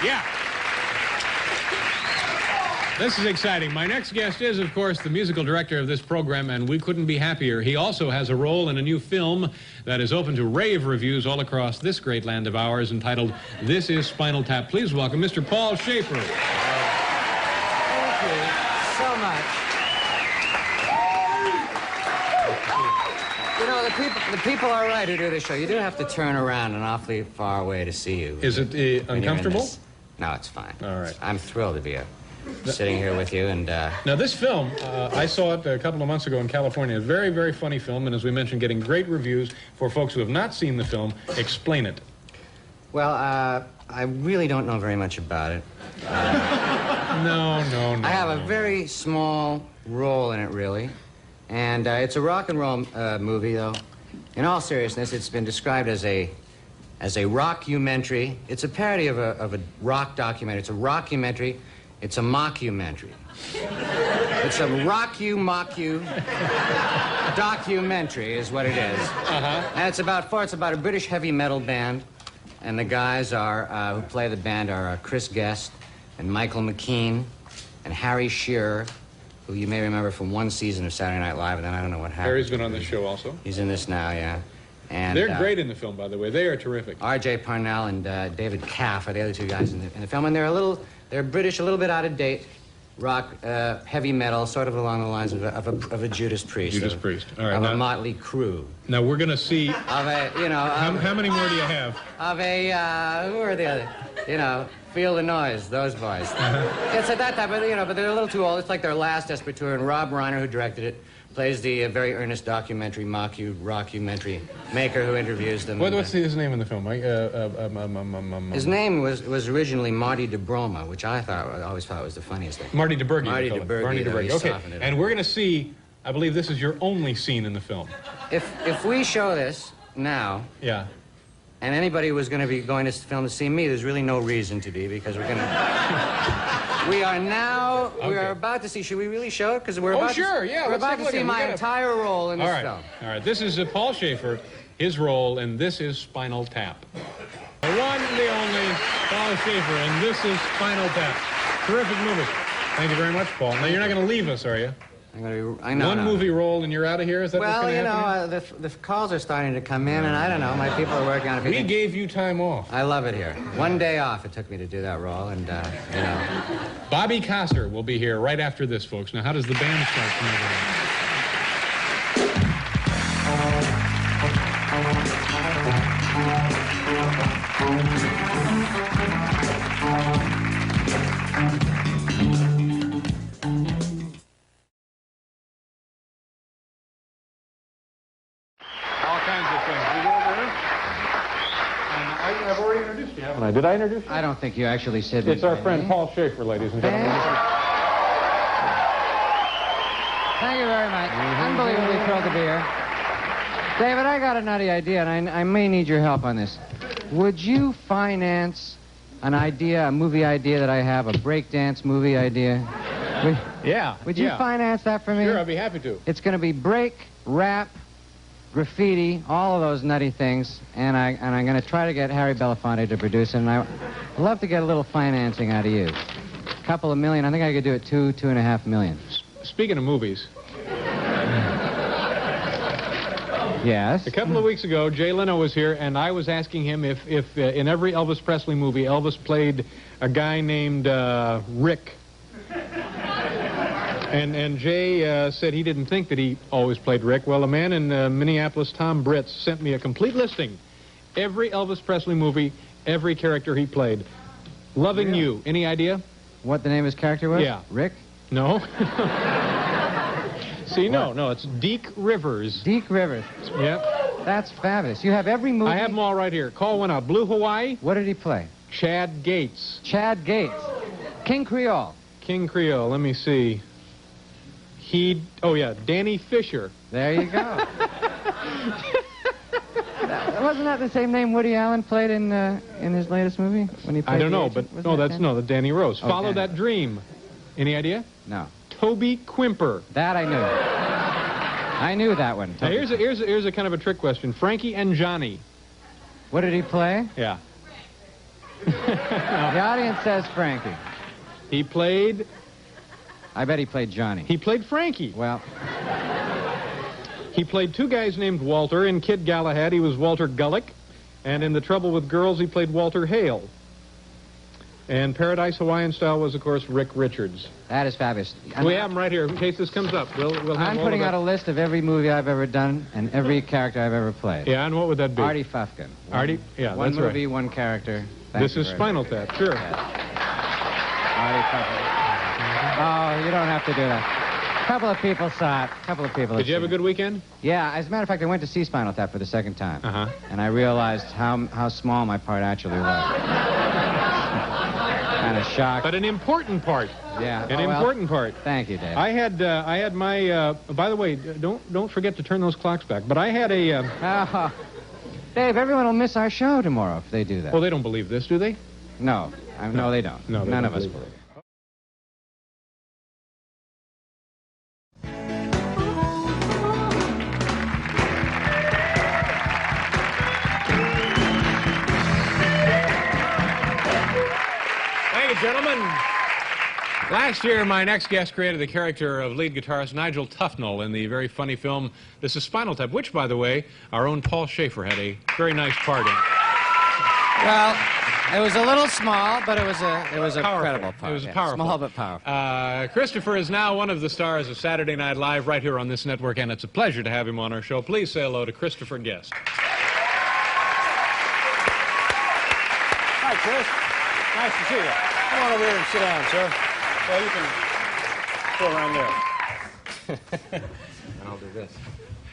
Yeah. This is exciting. My next guest is, of course, the musical director of this program, and we couldn't be happier. He also has a role in a new film that is open to rave reviews all across this great land of ours, entitled This Is Spinal Tap. Please welcome Mr. Paul Shearer. Thank you so much. You know, the people are right who do this show. You do have to turn around an awfully far away to see you. Is it uncomfortable? No, it's fine. All right. I'm thrilled to be sitting here with you. And now, this film, I saw it a couple of months ago in California. A very, very funny film, and as we mentioned, getting great reviews. For folks who have not seen the film, explain it. Well, I really don't know very much about it. No. I have a very small role in it, really. And it's a rock and roll movie, though. In all seriousness, it's been described as a rockumentary. It's a parody of a rock documentary. It's a rockumentary. It's a mockumentary. It's a rock-you-mock-you documentary is what it is. And it's about a British heavy metal band. And the guys who play the band are Chris Guest and Michael McKean and Harry Shearer, who you may remember from one season of Saturday Night Live, and then I don't know what happened. Harry's been on this show also. He's in this now, yeah. And they're great in the film, by the way. They are terrific. R.J. Parnell and David Letterman are the other two guys in the film, and they're British, a little bit out of date, rock, heavy metal, sort of along the lines of a Judas Priest. Judas Priest. All right. Of a motley crew. Now we're going to see. Of a, how many more do you have? Of a, who are the other? Feel the Noise, those boys. It's at that time, but they're a little too old. It's like their last desperate tour, and Rob Reiner, who directed it, plays the very earnest documentary, rockumentary maker who interviews them. What's his name in the film? His name was originally Marty DeBroma, which I always thought was the funniest thing. Marty DeBurgi. Marty DeBurgi. Okay, and we're going to see, I believe this is your only scene in the film. If we show this now... Yeah. And anybody was going to be going to film to see me, there's really no reason to be, because we're going to... We are about to see... Should we really show it? Because we're about to see my entire role in this film. All right. This is Paul Shearer, his role, and this is Spinal Tap. The one, the only, Paul Shearer, and this is Spinal Tap. Terrific movie. Thank you very much, Paul. Now, you're not going to leave us, are you? I know. One movie role and you're out of here? Is that what's going to happen? Well, the calls are starting to come in, and I don't know. My people are working on it. We gave you time off. I love it here. One day off it took me to do that role, and, Bobby Cosser will be here right after this, folks. Now, how does the band start tonight? I've already introduced you, haven't I? Did I introduce you? I don't think you actually said... It's our friend Paul Shearer, ladies and gentlemen. Thank you very much. Unbelievably thrilled to be here. David, I got a nutty idea, and I may need your help on this. Would you finance an idea, a movie idea that I have, a breakdance movie idea? Would you finance that for me? Sure, I'd be happy to. It's going to be break, rap, graffiti, all of those nutty things, and I'm going to try to get Harry Belafonte to produce it, and I'd love to get a little financing out of you. A couple of million. I think I could do it $2.5 million. Speaking of movies. Yes? A couple of weeks ago, Jay Leno was here, and I was asking him if in every Elvis Presley movie, Elvis played a guy named Rick. And Jay said he didn't think that he always played Rick. Well, a man in Minneapolis, Tom Britz, sent me a complete listing. Every Elvis Presley movie, every character he played. Loving You. Any idea? What the name of his character was? Yeah. Rick? No. See, no, it's Deke Rivers. Deke Rivers. Yep. That's fabulous. You have every movie... I have them all right here. Call one out. Blue Hawaii. What did he play? Chad Gates. Chad Gates. King Creole. King Creole. Let me see. Danny Fisher. There you go. Wasn't that the same name Woody Allen played in his latest movie when he played? I don't know, but the Danny Rose. Okay. Follow That Dream. Any idea? No. Toby Quimper. That I knew. I knew that one. Now, here's a kind of a trick question. Frankie and Johnny. What did he play? Yeah. The audience says Frankie. He played... I bet he played Johnny. He played Frankie. Well... He played two guys named Walter. In Kid Galahad, he was Walter Gullick. And in The Trouble with Girls, he played Walter Hale. And Paradise Hawaiian Style was, of course, Rick Richards. That is fabulous. We have him right here in case this comes up. We'll have I'm all putting of out a list of every movie I've ever done and every character I've ever played. Yeah, and what would that be? Artie Fufkin. Artie? Yeah, one that's movie, right. one character. Thank This you is very Spinal much. Tap, sure. Artie Fufkin. Oh, you don't have to do that. A couple of people saw it. A couple of people. Did you have a good weekend? Yeah, as a matter of fact, I went to see Spinal Tap for the second time. Uh-huh. And I realized how small my part actually was. Kind of shocked. But an important part. Yeah. An important part. Thank you, Dave. I had my, by the way, don't forget to turn those clocks back, but I had a... Oh, Dave, everyone will miss our show tomorrow if they do that. Well, they don't believe this, do they? No. No, they don't. No, they None don't of us believe believe it. Thank you, gentlemen. Last year, my next guest created the character of lead guitarist Nigel Tufnell in the very funny film This is Spinal Tap, which, by the way, our own Paul Schaefer had a very nice part in. Well, it was a little small, but it was a Powerful. credible part. It was yeah. powerful. Small but powerful. Christopher is now one of the stars of Saturday Night Live right here on this network, and it's a pleasure to have him on our show. Please say hello to Christopher Guest. Hi, Chris. Nice to see you. Come on over here and sit down, sir. Well, you can go around there. And I'll do this.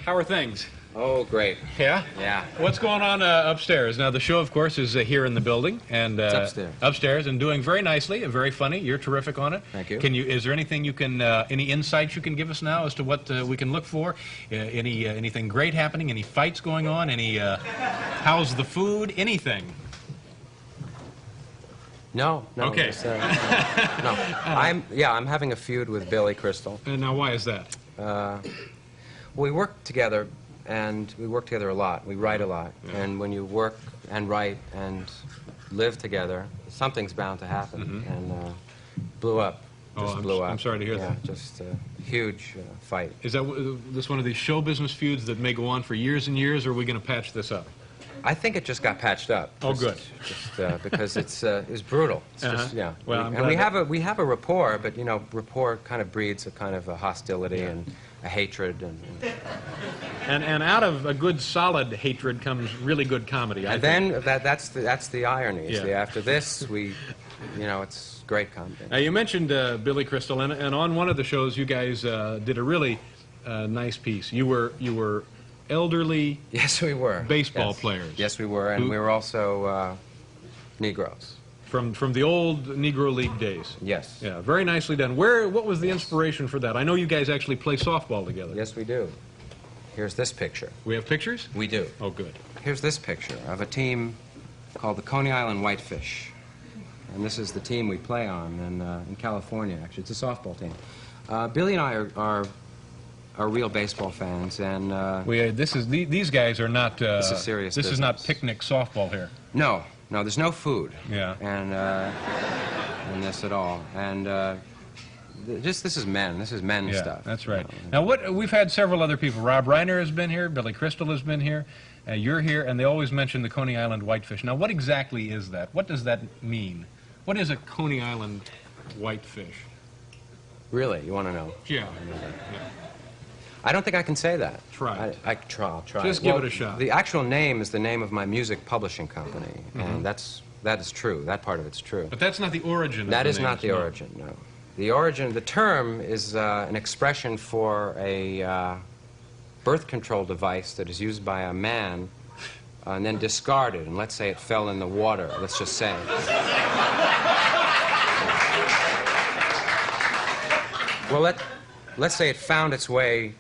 How are things? Oh, great. Yeah? Yeah. What's going on upstairs? Now, the show, of course, is here in the building. And, It's upstairs. Upstairs, and doing very nicely, very funny. You're terrific on it. Thank you. Is there anything you can, any insights you can give us now as to what we can look for? Anything great happening? Any fights going on? How's the food? Anything? No. Okay. It's, no. I'm having a feud with Billy Crystal. And now, why is that? We work together, and we work together a lot. We write a lot. Yeah. And when you work and write and live together, something's bound to happen. Mm-hmm. And blew up. Just blew up. I'm sorry to hear that. Just a huge fight. Is this one of these show business feuds that may go on for years and years, or are we going to patch this up? I think it just got patched up. Oh, good. Just because it's brutal. It's just, yeah. Well, I'm and we glad have a rapport, but you know, rapport kind of breeds a kind of a hostility and a hatred And out of a good solid hatred comes really good comedy. I and think. then that's the irony. Yeah. See, after this, it's great comedy. Now, you mentioned Billy Crystal, and on one of the shows, you guys did a really nice piece. You were elderly Yes, we were baseball players. Yes, we were, and we were also Negroes. From the old Negro League days. Yes. Yeah, very nicely done. What was the inspiration for that? I know you guys actually play softball together. Yes, we do. Here's this picture. We have pictures? We do. Oh, good. Here's this picture of a team called the Coney Island Whitefish. And this is the team we play on in California, actually. It's a softball team. Billy and I are real baseball fans, and these guys are not. This is serious This is not business. picnic softball here. no, there's no food. Yeah. And in this at all. And this is men Yeah, stuff. that's right. You know. Now, we've had several other people. Rob Reiner has been here. Billy Crystal has been here. You're here, and they always mention the Coney Island Whitefish. Now, what exactly is that? What does that mean? What is a Coney Island Whitefish? Really, you want to know? Yeah. I don't think I can say that. Try it. I'll try. Just give it a shot. The actual name is the name of my music publishing company, and that is true. That part of it's true. But that's not the origin of That the is not names, the no. origin, no. The term is an expression for a birth control device that is used by a man and then discarded, and let's say it fell in the water, let's just say. Well, let's say it found its way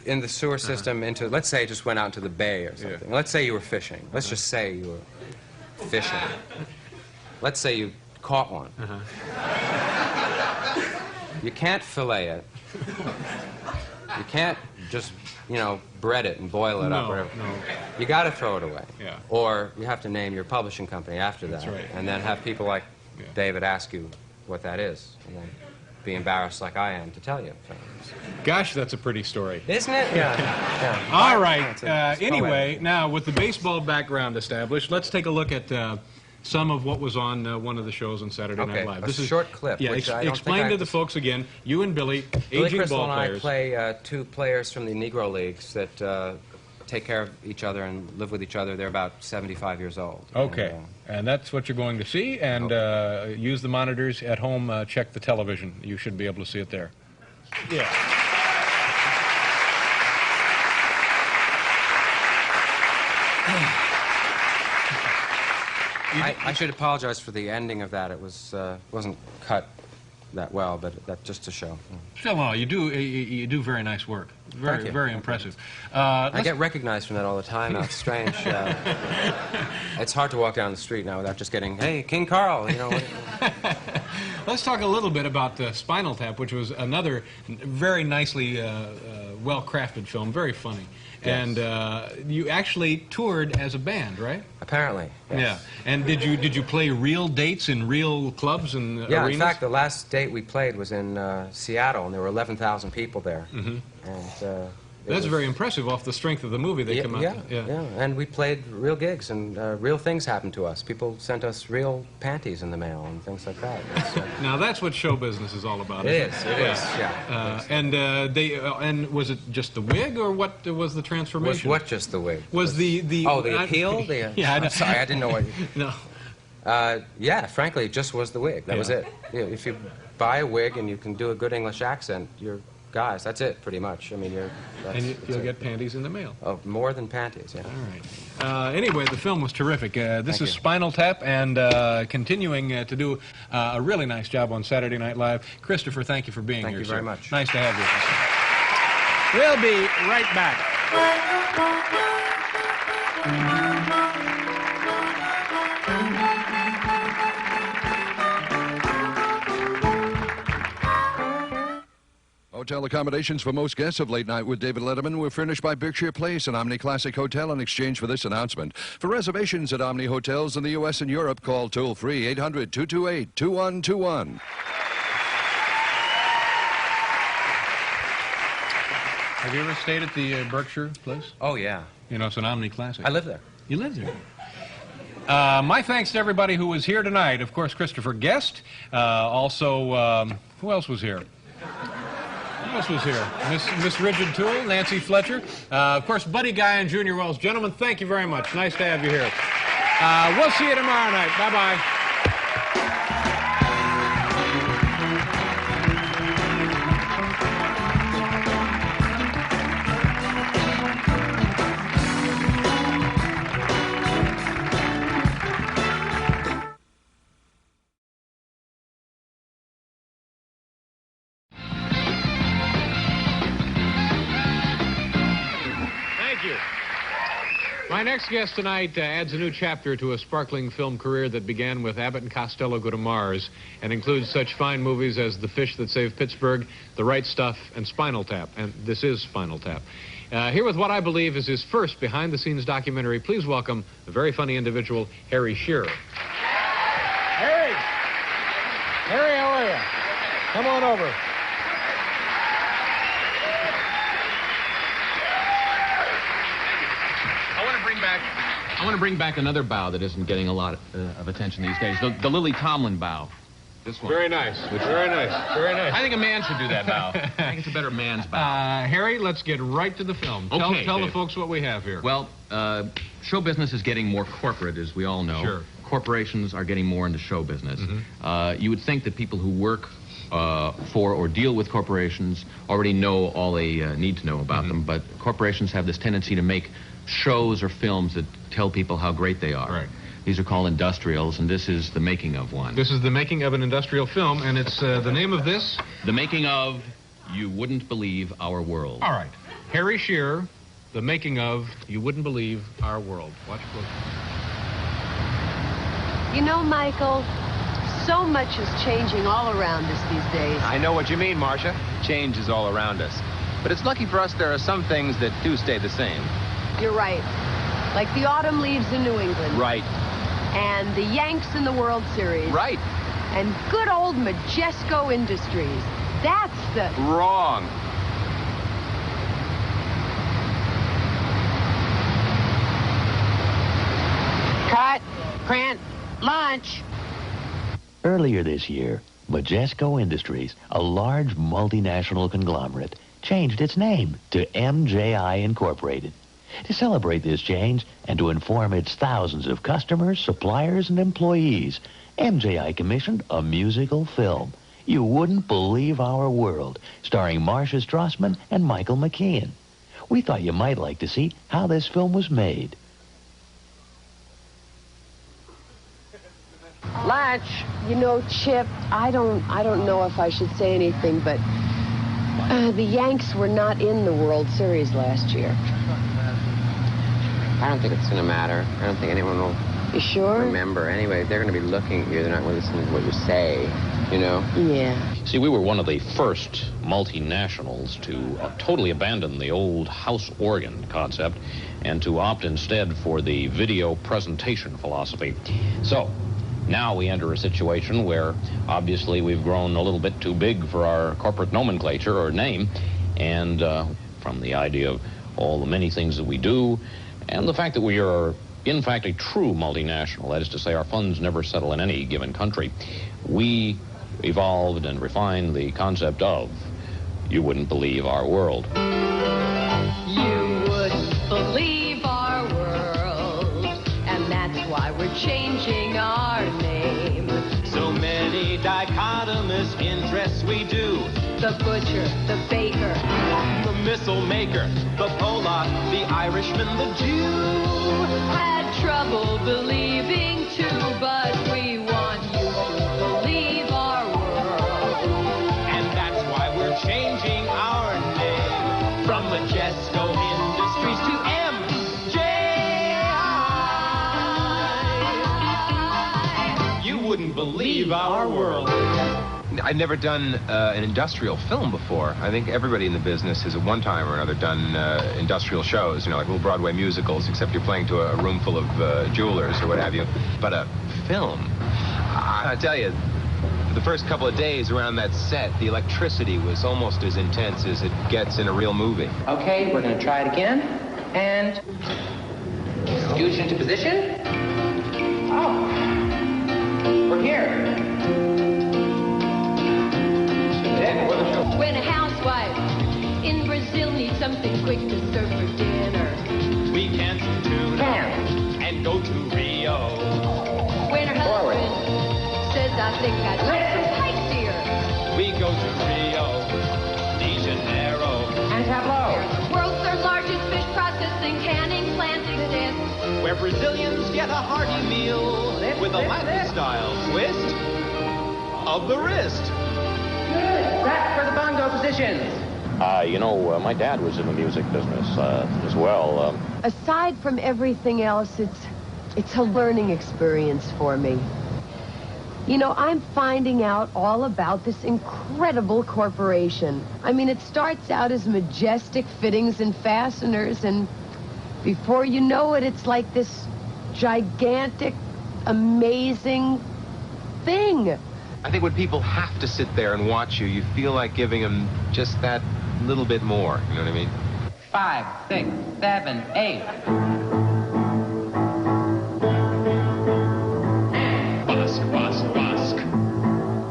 in the sewer system into, let's say it just went out into the bay or something. Yeah. Let's say you were fishing. Let's just say you were fishing. Let's say you caught one. You can't fillet it. You can't just, bread it and boil it up or whatever. No. You got to throw it away. Yeah. Or you have to name your publishing company after that. That's right. And then have people like David ask you what that is. And then be embarrassed like I am to tell you. So, Gosh, that's a pretty story. isn't it? Yeah. All right. It's Anyway, now with the baseball background established, let's take a look at some of what was on one of the shows on Saturday Night Live. This is a short clip. Yeah, which I don't explain think to the folks again. You and Billy, Billy aging Crystal ball and I players. play two players from the Negro Leagues that take care of each other and live with each other. They're about 75 years old. Okay, and that's what you're going to see. And use the monitors at home. Check the television. You should be able to see it there. Yeah. I should apologize for the ending of that. It wasn't cut that well, but that just to show. Still, no, you do very nice work. Thank you. Very impressive. I get recognized from that all the time. Now it's strange. It's hard to walk down the street now without just getting, "Hey, King Carl," you know. Let's talk a little bit about Spinal Tap, which was another very nicely well-crafted film, very funny. Yes. And you actually toured as a band, right? Apparently. Yes. Yeah. And did you play real dates in real clubs and Yeah, arenas? in fact, the last date we played was in Seattle, and there were 11,000 people there. Mm-hmm. And That's very impressive off the strength of the movie they come out to. Yeah, and we played real gigs, and real things happened to us. People sent us real panties in the mail and things like that. Now that's what show business is all about. It isn't is, yeah. And was it just the wig, or what was the transformation? What just the wig? Was the appeal? Yeah, I'm sorry, I didn't know what. No. Yeah, frankly, it just was the wig. That was it. Yeah, if you buy a wig and you can do a good English accent, you're guys. That's it, pretty much. I mean, you'll get panties in the mail. Oh, more than panties, yeah. All right. Anyway, the film was terrific. This is Spinal Tap, and continuing to do a really nice job on Saturday Night Live. Christopher, thank you for being here. Thank you very much. Nice to have you. We'll be right back. Hotel accommodations for most guests of Late Night with David Letterman were furnished by Berkshire Place, an Omni Classic hotel, in exchange for this announcement. For reservations at Omni Hotels in the U.S. and Europe, call toll-free 800-228-2121. Have you ever stayed at the Berkshire Place? Oh, yeah. You know, it's an Omni Classic. I live there. You live there. My thanks to everybody who was here tonight. Of course, Christopher Guest. Also, who else was here? Who else was here? Miss Rigid Tool, Nancy Fletcher. Of course, Buddy Guy and Junior Wells. Gentlemen, thank you very much. Nice to have you here. We'll see you tomorrow night. Bye-bye. My next guest tonight adds a new chapter to a sparkling film career that began with Abbott and Costello Go to Mars and includes such fine movies as The Fish That Saved Pittsburgh, The Right Stuff, and Spinal Tap. And this is Spinal Tap. Here with what I believe is his first behind-the-scenes documentary, please welcome the very funny individual, Harry Shearer. Harry! Harry, how are you? Come on over. I want to bring back another bow that isn't getting a lot of attention these days. The Lily Tomlin bow. This one. Very nice. Very nice. Very nice. I think a man should do that bow. I think it's a better man's bow. Harry, let's get right to the film. Okay, Tell the Dave. folks what we have here. Well, show business is getting more corporate, as we all know. Sure. Corporations are getting more into show business. You would think that people who work for or deal with corporations already know all they need to know about them, but corporations have this tendency to make shows or films that tell people how great they are. Right. These are called industrials, and this is the making of one. This is the making of an industrial film, and it's the name of this? The making of You Wouldn't Believe Our World. All right. Harry Shearer, the making of You Wouldn't Believe Our World. Watch closely. You know, Michael, so much is changing all around us these days. I know what you mean, Marcia. Change is all around us. But it's lucky for us there are some things that do stay the same. You're right. Like the autumn leaves in New England. Right. And the Yanks in the World Series. Right. And good old Majesco Industries. That's the... Wrong. Cut. Print. Lunch. Earlier this year, Majesco Industries, a large multinational conglomerate, changed its name to MJI Incorporated. To celebrate this change and to inform its thousands of customers, suppliers, and employees, MJI commissioned a musical film, You Wouldn't Believe Our World, starring Marcia Strassman and Michael McKean. We thought you might like to see how this film was made. Lunch. You know, Chip, I don't know if I should say anything, but the Yanks were not in the World Series last year. I don't think it's going to matter. I don't think anyone will You sure? remember. Anyway, they're going to be looking at you. They're not going to listen to what you say, you know? Yeah. See, we were one of the first multinationals to totally abandon the old house organ concept and to opt instead for the video presentation philosophy. So, now we enter a situation where obviously we've grown a little bit too big for our corporate nomenclature or name, and from the idea of all the many things that we do, and the fact that we are, in fact, a true multinational, that is to say our funds never settle in any given country, we evolved and refined the concept of You Wouldn't Believe Our World. You wouldn't believe our world, and that's why we're changing our name. So many dichotomous interests we do. The butcher, the baker, The missile maker, the Polak, the Irishman, the Jew. had trouble believing too, but we want you to believe our world. And that's why we're changing our name from Majesco Industries to MJI. You wouldn't believe our world. I've never done an industrial film before. I think everybody in the business has at one time or another done industrial shows, you know, like little Broadway musicals, except you're playing to a room full of jewelers or what have you. But a film, I tell you, for the first couple of days around that set, the electricity was almost as intense as it gets in a real movie. Okay, we're going to try it again. And scooch into position. Oh, we're here. When a housewife in Brazil needs something quick to serve for dinner, We cancel tuna and go to Rio. when her husband says, I think I'd like some pike deer, We go to Rio de Janeiro, And tableau. the world's third largest fish processing canning plant exists. where Brazilians get a hearty meal with a Latin-style twist of the wrist. Good. Back for the bongo positions. You know, my dad was in the music business as well. Aside from everything else, it's a learning experience for me. You know, I'm finding out all about this incredible corporation. I mean, it starts out as Majestic Fittings and Fasteners, and before you know it, it's like this gigantic, amazing thing. I think when people have to sit there and watch you, you feel like giving them just that little bit more. You know what I mean? 5, 6, 7, 8. Busk, busk, busk.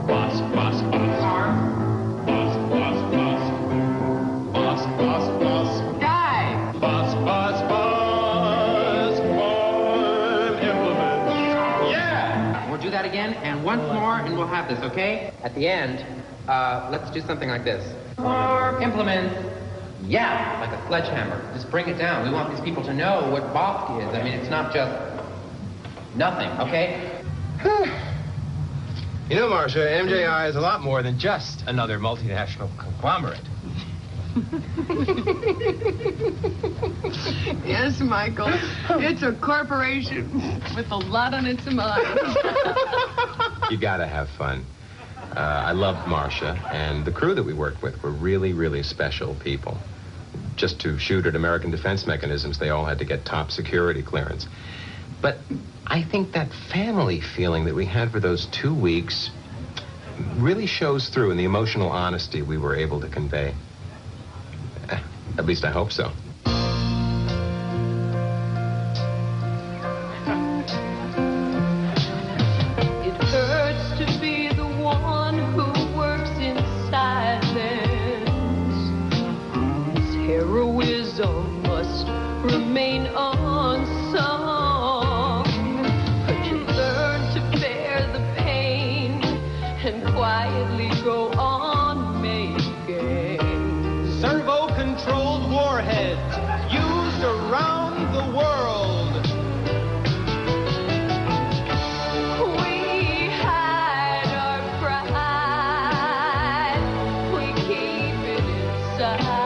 Busk, busk, busk. Arm. Busk, busk, busk. Busk, busk, busk. Dive. Busk, busk, busk. Farm implements. Yeah! We'll do that again, and once more, and we'll have this, okay? At the end, let's do something like this. Farm implements. Yeah, like a sledgehammer. Just bring it down. We want these people to know what Bosk is. I mean, it's not just nothing, okay? You know, Marcia, MJI is a lot more than just another multinational conglomerate. Yes, Michael. It's a corporation with a lot on its mind. You gotta have fun. I loved Marcia, and the crew that we worked with were really, really special people. just to shoot at American defense mechanisms, they all had to get top security clearance. But I think that family feeling that we had for those 2 weeks really shows through in the emotional honesty we were able to convey. At least I hope so. It hurts to be the one who works in silence. His heroism must remain unsung. But you learn to bear the pain and quietly go on making. Servo-controlled warheads used around the world. We hide our pride. We keep it inside.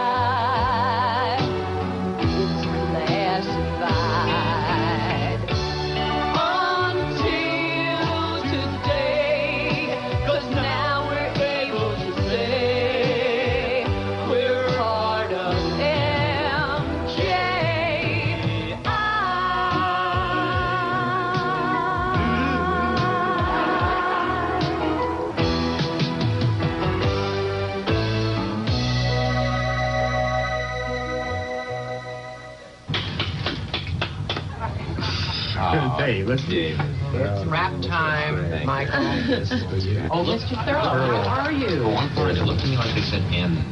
It's classified. Until today, 'cause now we're able to say we're part of Hey, let's do. It's rap time, Michael. Oh, Mr. Thurlow, how are you? Oh, I'm fine. It looked to me like they said N.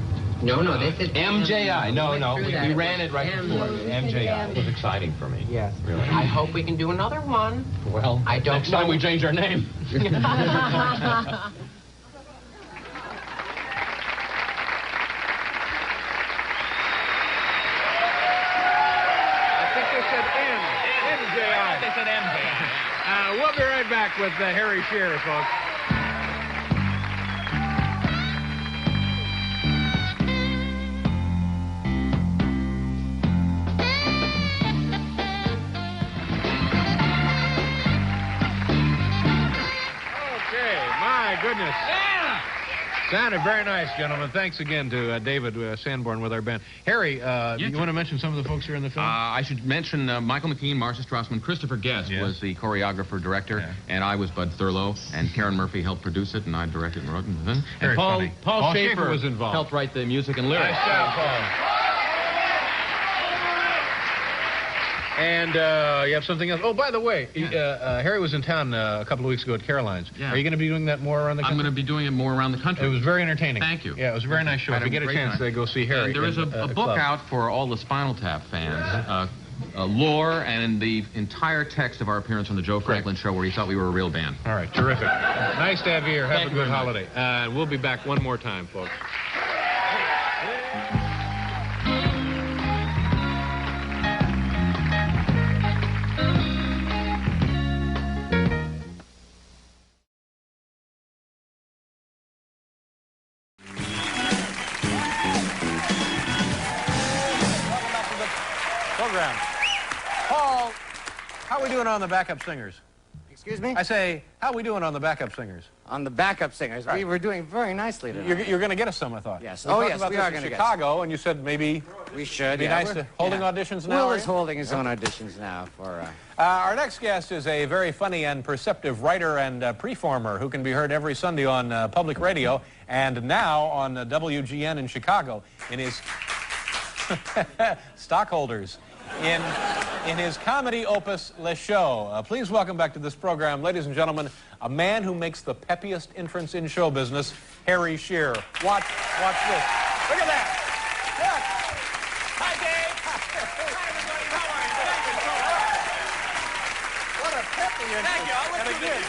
No, they said MJI. No, We we ran it right before. MJI. It was exciting for me. Yes. Really. I hope we can do another one. Well, I don't next time know. we change our name. MJI. They said MJI. We'll be right back with Harry Shearer, folks. Okay, my goodness. Sounded very nice, gentlemen. Thanks again to David Sanborn with our band. Harry, you want to mention some of the folks here in the film? I should mention Michael McKean, Marcia Strassman, Christopher Guest was the choreographer, director, and I was Bud Thurlow, and Karen Murphy helped produce it, and I directed and wrote it. And Paul Schaefer was involved. Helped write the music and lyrics. Nice job, Paul. And you have something else. Oh, by the way, Harry was in town a couple of weeks ago at Caroline's. Yeah. Are you going to be doing that more around the country? I'm going to be doing it more around the country. It was very entertaining. Thank you. Yeah, it was a very nice show. If you get a chance, go see Harry. And there is a book club out for all the Spinal Tap fans. Lore and the entire text of our appearance on the Joe Franklin Show, where he thought we were a real band. All right, terrific. Nice to have you here. Have Thank a you good very holiday. We'll be back one more time, folks. Program. Paul, how are we doing on the backup singers? Excuse me? I say, how are we doing on the backup singers? On the backup singers, Right. we were doing very nicely today. You're going to get us some, I thought. Yes. We Oh, talked yes, about we this are in going to get Chicago, and you said maybe We should, be yeah. nice We're- to holding yeah. auditions now. Will are is you? holding his own auditions now for... Our next guest is a very funny and perceptive writer and preformer who can be heard every Sunday on public radio and now on WGN in Chicago in his stockholders in his comedy opus Le Show. Please welcome back to this program, ladies and gentlemen, a man who makes the peppiest entrance in show business, Harry Shearer. Watch this. Look at that. Look. Hi, Dave. Hi, everybody. How are you? What a peppy entrance. Thank you. I'll let you in.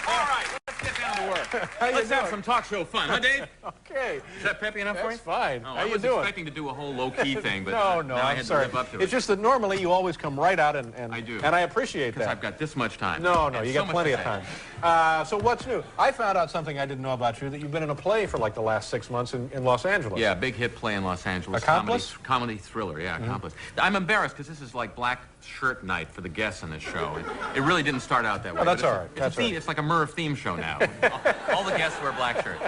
All right, let's get down to work. Let's have some talk show fun, huh, Dave? Okay. Is that peppy enough for you? That's fine. Oh, How I you was doing? expecting to do a whole low-key thing, but no, now I I'm had sorry. to live up to it. It's just that normally you always come right out and I do. And I appreciate Because that. I've got this much time. No, And you so got much plenty to of say. time. So what's new? I found out something I didn't know about you, that you've been in a play for like the last 6 months in Los Angeles. Yeah, big hit play in Los Angeles. Accomplice? Comedy thriller, yeah, Accomplice. I'm embarrassed because this is like black shirt night for the guests on this show. It really didn't start out that way. Oh, that's all right. It's like a Merv theme show now. All the guests wear black shirts.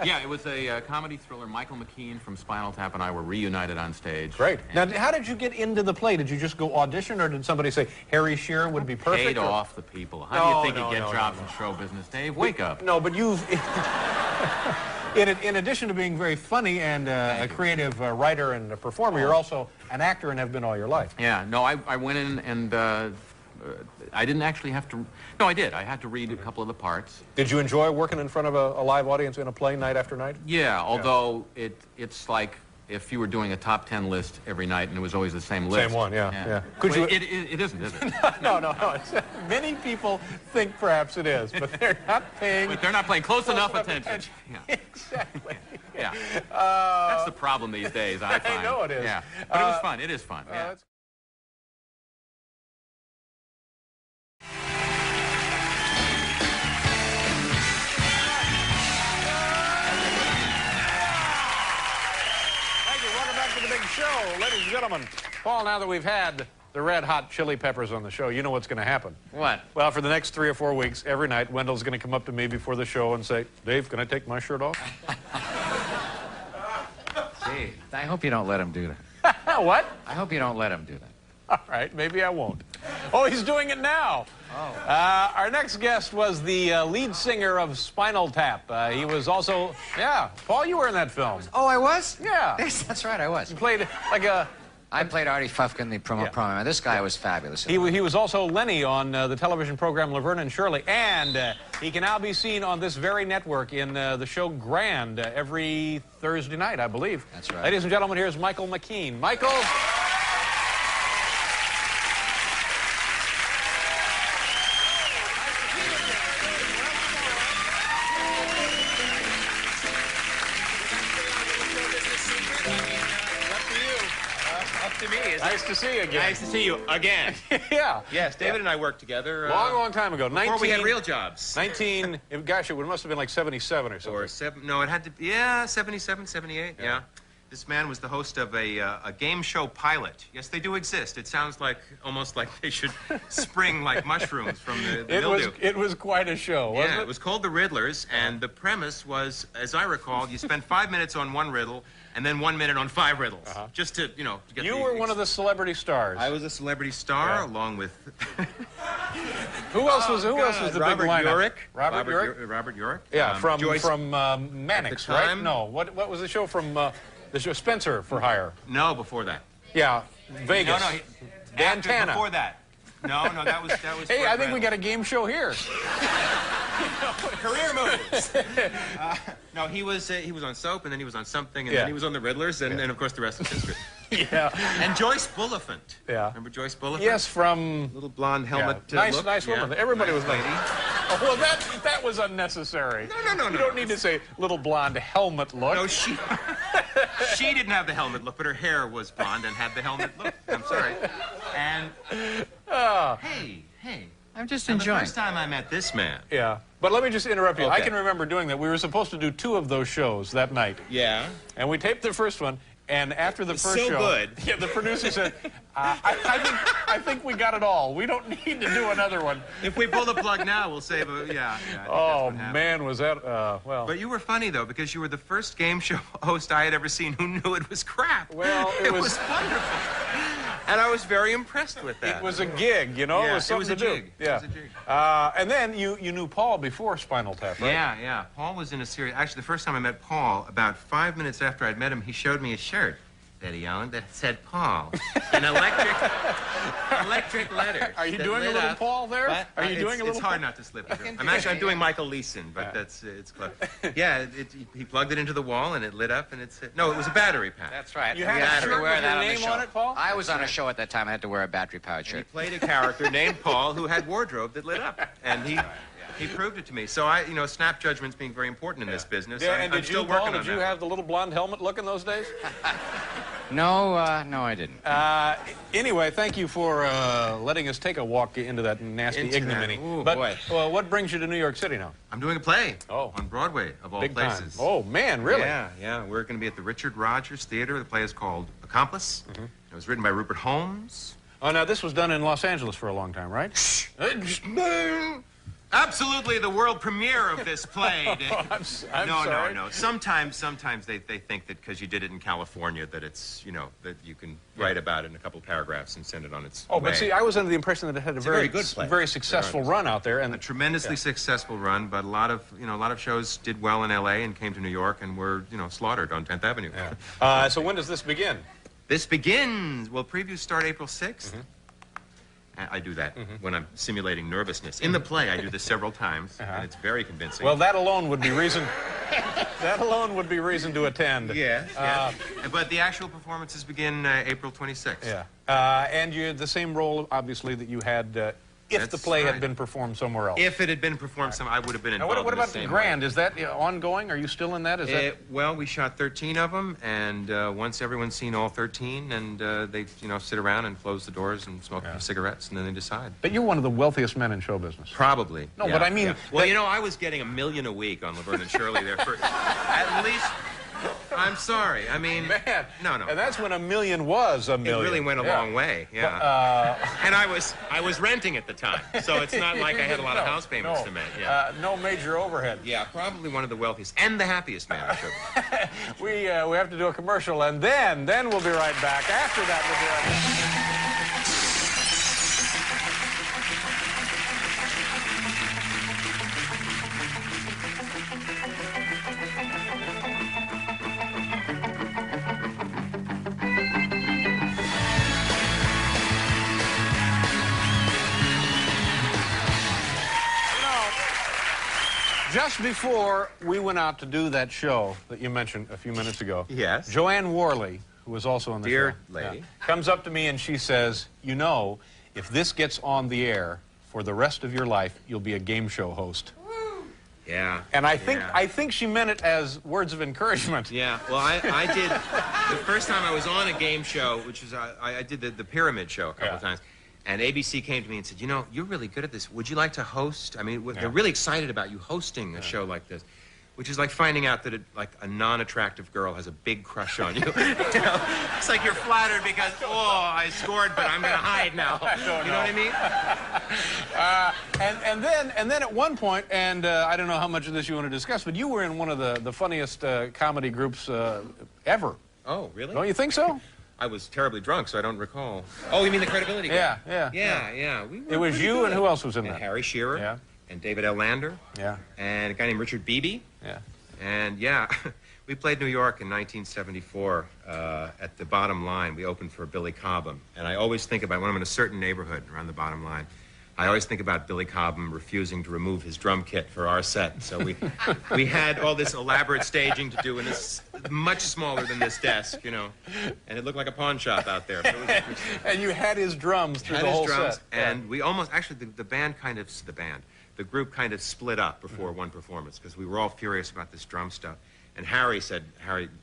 Yeah, it was a comedy thriller. Michael McKean from Spinal Tap and I were reunited on stage. Great. Now, how did you get into the play? Did you just go audition, or did somebody say Harry Shearer would be perfect? Paid off the people. How do you think you get jobs in show business, Dave? Wake up. No, but you've... In addition to being very funny and a creative writer and a performer, you're also an actor and have been all your life. Yeah, no, I went in and I didn't actually have to... No, I did. I had to read a couple of the parts. Did you enjoy working in front of a live audience in a play night after night? Yeah, although it's like if you were doing a top 10 list every night and it was always the same list. Same one, yeah. Could you... It isn't, is it? No. Many people think perhaps it is, but they're not paying... But they're not paying close enough attention. Yeah. Exactly. Yeah. That's the problem these days, I find. I know it is. Yeah. But it was fun. It is fun. Yeah. The big show, ladies and gentlemen. Paul, now that we've had the Red Hot Chili Peppers on the show, you know what's going to happen. What? Well, for the next 3 or 4 weeks, every night, Wendell's going to come up to me before the show and say, Dave, can I take my shirt off? Gee, I hope you don't let him do that. What? I hope you don't let him do that. All right, maybe I won't. Oh, he's doing it now. Oh. Our next guest was the lead singer of Spinal Tap. He was also, yeah, Paul, you were in that film. Oh, I was? Yeah. Yes, that's right, I was. You played like a... I played Artie Fufkin, the promo. This guy was fabulous. He was also Lenny on the television program Laverne and Shirley, and he can now be seen on this very network in the show Grand every Thursday night, I believe. That's right. Ladies and gentlemen, here's Michael McKean. Michael... Nice to see you again. Nice to see you again. Yeah. Yes, David and I worked together. Long time ago. Before we had real jobs. Gosh, it must have been like 77 or something. Or no, it had to be, yeah, 77, 78, yeah. This man was the host of a game show pilot. Yes, they do exist. It sounds like, almost like they should spring like mushrooms from the mildew. It was quite a show, wasn't it? It was called The Riddlers, and the premise was, as I recall, you spend 5 minutes on one riddle, and then 1 minute on 5 riddles, just to, to get You were one of the celebrity stars. I was a celebrity star, along with... Who else was the Robert big lineup? Urich. Robert Urich? Robert Urich. Yeah, from Joyce, Mannix, right? No, what was the show from the show Spencer for Hire? No, before that. Yeah, Vegas. No, Dantana. Before that. No, that was. Hey, I think we got a game show here. Career moves. No, he was on Soap, and then he was on something, and then he was on The Riddlers, and of course the rest is history. Yeah. And Joyce Bulliphant. Yeah. Remember Joyce Bulliphant? Yes, from little blonde helmet. Nice woman. Everybody was nice. Oh, well, that was unnecessary. No. You don't need to say little blonde helmet look. No, she didn't have the helmet look, but her hair was blonde and had the helmet look. I'm sorry. And hey. I'm just enjoying. The first time I met this man. Yeah. But let me just interrupt you. Okay. I can remember doing that. We were supposed to do 2 of those shows that night. Yeah. And we taped the first one, and after the first show... good. Yeah, the producer said, I think we got it all. We don't need to do another one. If we pull the plug now, we'll save a... Yeah. I think Oh, man, was that... well... But you were funny, though, because you were the first game show host I had ever seen who knew it was crap. Well, it was wonderful. And I was very impressed with that. It was a gig, you know? Yeah, it was something it was a to jig. do. Yeah. It was a jig. And then you knew Paul before Spinal Tap, right? Yeah. Paul was in a series. Actually, the first time I met Paul, about 5 minutes after I'd met him, he showed me a shirt, Eddie Allen, that said Paul in electric letters. Are you doing a little Paul there? What? Are you doing a little? It's hard not to slip into it. I'm doing Michael Leeson, but it's close. Yeah, he plugged it into the wall and it lit up and it's no, it was a battery pack. That's right. You had a shirt with your name on it, Paul? I was on a show at that time. I had to wear a battery-powered shirt. He played a character named Paul who had wardrobe that lit up, and he proved it to me. So snap judgments being very important in this business. Yeah, and I'm did still you, working Paul, on did you that. have the little blonde helmet look in those days? No, I didn't. Anyway, thank you for letting us take a walk into that nasty ignominy. Ooh, but boy. What brings you to New York City now? I'm doing a play Oh. on Broadway, of all Big places. time. Oh, man, really? Yeah. We're going to be at the Richard Rogers Theater. The play is called Accomplice. It was written by Rupert Holmes. Oh, now, this was done in Los Angeles for a long time, right? Absolutely the world premiere of this play. I'm No. sorry. Sometimes they think that because you did it in California that it's, that you can write about it in a couple paragraphs and send it on its way. But see, I was under the impression that it had a very good play. very successful run out there. And A tremendously successful run, but a lot of shows did well in L.A. and came to New York and were, slaughtered on 10th Avenue. So when does this begin? This begins, previews start April 6th. I do that when I'm simulating nervousness. In the play, I do this several times, and it's very convincing. Well, that alone would be reason. That alone would be reason to attend. Yeah. But the actual performances begin April 26th. Yeah. And you had the same role, obviously, that you had if the play had been performed somewhere else. If it had been performed somewhere, I would have been involved. Now, what about in the same Grand? way. Is that ongoing? Are you still in that? Is that? Well, we shot 13 of them, and once everyone's seen all 13, and they, sit around and close the doors and smoke cigarettes, and then they decide. But you're one of the wealthiest men in show business. Probably. No, but I mean... Well, I was getting $1 million a week on Laverne and Shirley there for at least... I'm sorry. I mean... Man. No. And that's when $1 million was $1 million. It really went a long way, yeah. And I was renting at the time, so it's not like I had a lot of house payments to make. Yeah. No major overhead. Yeah, probably one of the wealthiest and the happiest man in show. We have to do a commercial, and then we'll be right back. After that, we'll be right back. Just before we went out to do that show that you mentioned a few minutes ago, Yes. Joanne Worley, who was also on the Dear show, lady. comes up to me and she says, if this gets on the air for the rest of your life, you'll be a game show host. Yeah. And I think she meant it as words of encouragement. Yeah. Well, I did the first time I was on a game show, which was I did the Pyramid Show a couple of times. And ABC came to me and said, you're really good at this. Would you like to host? I mean, they're really excited about you hosting a show like this, which is like finding out that a non-attractive girl has a big crush on you. It's like you're flattered because, I scored, but I'm going to hide now. You know what I mean? And then at one point, and I don't know how much of this you want to discuss, but you were in one of the funniest comedy groups ever. Oh, really? Don't you think so? I was terribly drunk, so I don't recall. Oh, you mean the credibility guy? Yeah. It was you, and who else was in that? Harry Shearer. Yeah. And David Letterman. Yeah. And a guy named Richard Beebe. Yeah. And we played New York in 1974 at the Bottom Line. We opened for Billy Cobham. And I always think about when I'm in a certain neighborhood around the Bottom Line, I always think about Billy Cobham refusing to remove his drum kit for our set. So we had all this elaborate staging to do, and it's much smaller than this desk, and it looked like a pawn shop out there. But it was And you had his drums through the whole set. And we almost, actually, the group kind of split up before one performance because we were all furious about this drum stuff. And Harry,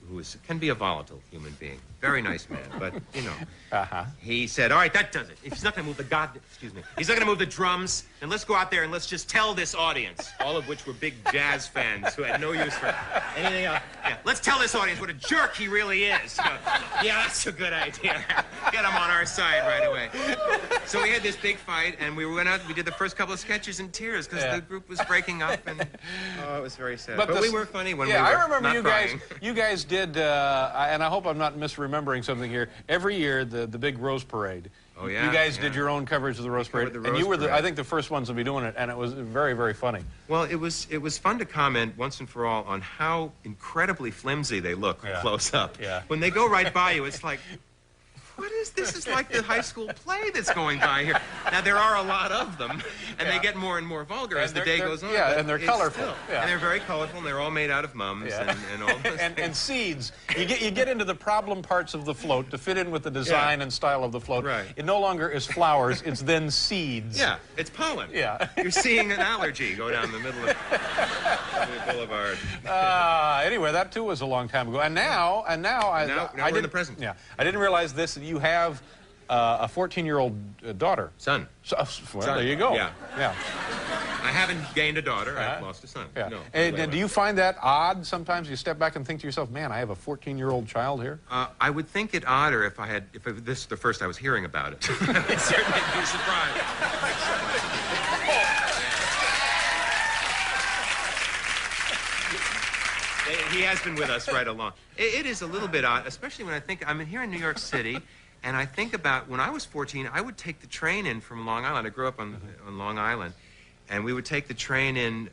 who can be a volatile human being, very nice man, but, he said, all right, that does it. If he's not going to move he's not going to move the drums, then let's go out there and let's just tell this audience, all of which were big jazz fans who had no use for anything else. Yeah, let's tell this audience what a jerk he really is. Yeah, that's a good idea. Get him on our side right away. So we had this big fight, and we went out, we did the first couple of sketches in tears because the group was breaking up, and, it was very sad. But we were funny when we were I remember not you guys did, and I hope I'm not misremembering something here, every year the big Rose Parade. Oh, yeah. You guys did your own coverage of the Rose Parade, and you were, I think, the first ones to be doing it, and it was very, very funny. Well, it was fun to comment once and for all on how incredibly flimsy they look close up. Yeah. When they go right by you, it's like, what this is like the high school play that's going by here. Now, there are a lot of them, and they get more and more vulgar as the day goes on. Yeah, and they're colorful. And they're very colorful, and they're all made out of mums and all those and seeds. You get into the problem parts of the float to fit in with the design and style of the float. Right. It no longer is flowers, it's then seeds. Yeah, it's pollen. Yeah. You're seeing an allergy go down the middle of the boulevard. Anyway, that too was a long time ago. And now we're in the present. Yeah, I didn't realize this. You have a 14-year-old daughter. Son. Well, Son. There you go. Yeah. Yeah. I haven't gained a daughter. I've lost a son. Yeah. No. And do you find that odd sometimes? You step back and think to yourself, man, I have a 14-year-old child here? I would think it odder if this is the first I was hearing about it. I'd certainly be surprised. He has been with us right along. It is a little bit odd, especially when I think I'm here in New York City, and I think about when I was 14, I would take the train in from Long Island. I grew up on Long Island, and we would take the train in.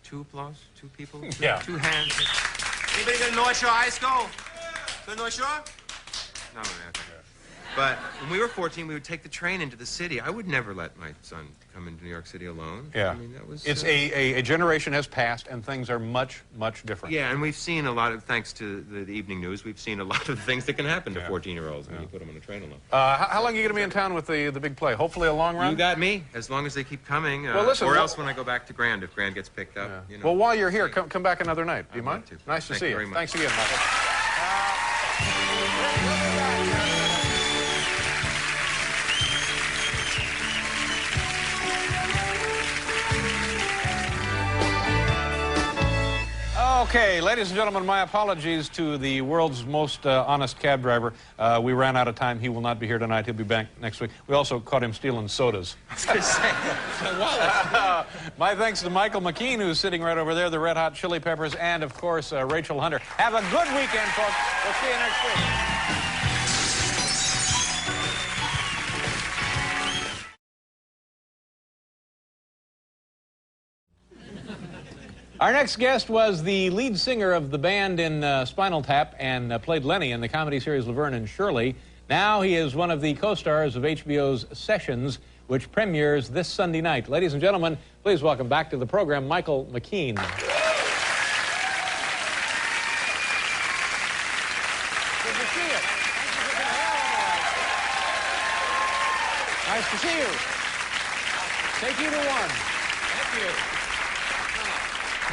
Two applause, two people, two hands. Anybody go to North Shore High School? Go to North Shore? No, man. But when we were 14, we would take the train into the city. I would never let my son come into New York City alone. Yeah. I mean, that was... It's a generation has passed, and things are much, much different. Yeah, and we've seen a lot of, thanks to the evening news, we've seen a lot of things that can happen to 14-year-olds when you put them on a train alone. How long are you going to be in town with the big play? Hopefully a long run? You got me, as long as they keep coming. Well, listen, or else when I go back to Grand, if Grand gets picked up. You know. Well, while you're here, come back another night. Do you mind? To. Nice to see you. Very much. Thanks again, Michael. Okay, ladies and gentlemen, my apologies to the world's most honest cab driver. We ran out of time. He will not be here tonight. He'll be back next week. We also caught him stealing sodas. I was going to say, my wallet. My thanks to Michael McKean, who's sitting right over there, the Red Hot Chili Peppers, and, of course, Rachel Hunter. Have a good weekend, folks. We'll see you next week. Our next guest was the lead singer of the band in Spinal Tap and played Lenny in the comedy series Laverne and Shirley. Now he is one of the co-stars of HBO's Sessions, which premieres this Sunday night. Ladies and gentlemen, please welcome back to the program Michael McKean. Good to see you. Nice to see you. Take you to one. Thank you.